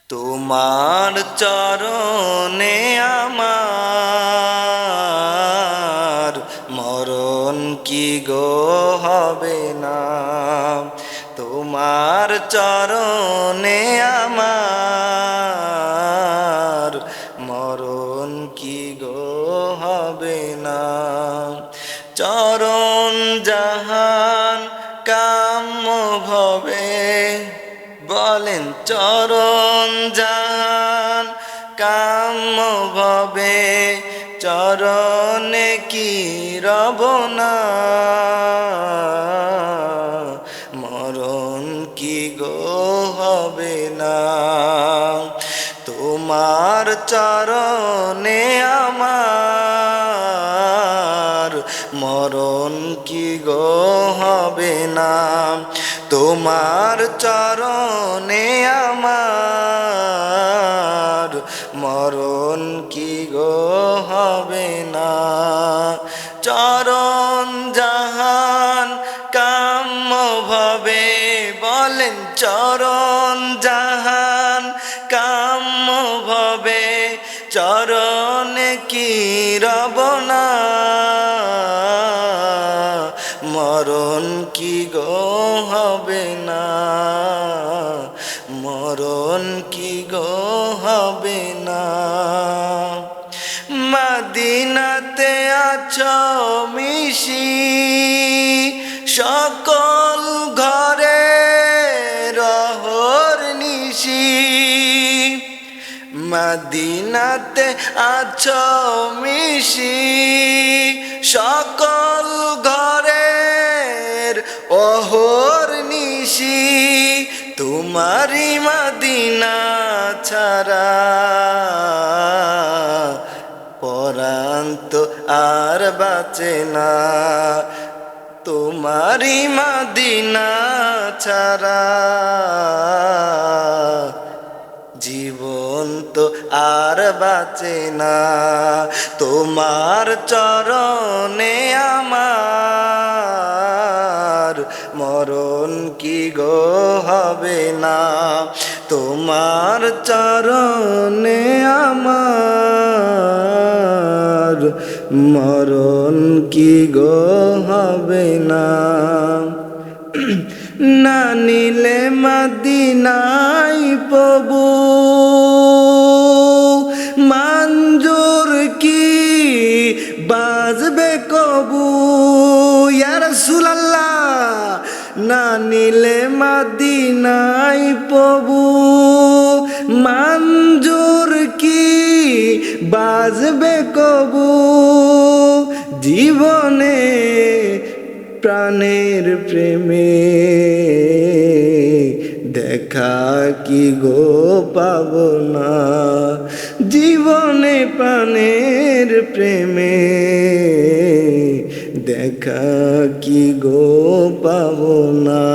তোমার চরণে আমার মরণ কি গো হবে না। তোমার চরণে আমার মরণ কি গো হবে না। চরণ জাহান কাম্য ভবে, বলেন চরণ জাহান কাম্য ভবে, চরণে কি রব না। মরণ কি গো হবে না। তোমার চরণে আমার মরণ কি গো হবে না। তোমার চরণে আমার মরণ কি গো হবে না। চরণ জাহান কাম্য ভবে, বলেন চরণ জাহান কাম্য ভবে, চরণে কি রব না। মরণ কি গো হবে না। মরণ কি গো হবে না। মদিনাতে আছো মিশি, সকল ঘরে রহর নিশি। মদিনাতে আছো মিশি, সকল ঘরের অহর নিশি। তোমারি মদিনা ছাড়া পরাণ তো আর বাঁচে না। তোমারি মদিনা ছাড়া জীবন তো আর বাঁচে না। তোমার চরণে আমার মরণ কি গো হবে না। তোমার চরণে আমার মরণ কি গো হবে না। না নিলে মদিনায় প্রভু মঞ্জুর কি বাজবে কবু। ইয়া রাসূলুল্লাহ, না নিলে মদিনায় প্রভু মঞ্জুর কি বাজবে কবু। জীবনে প্রাণের প্রেমে দেখা কি গো পাব না। জীবনে প্রাণের প্রেমে দেখা কি গো পাব না।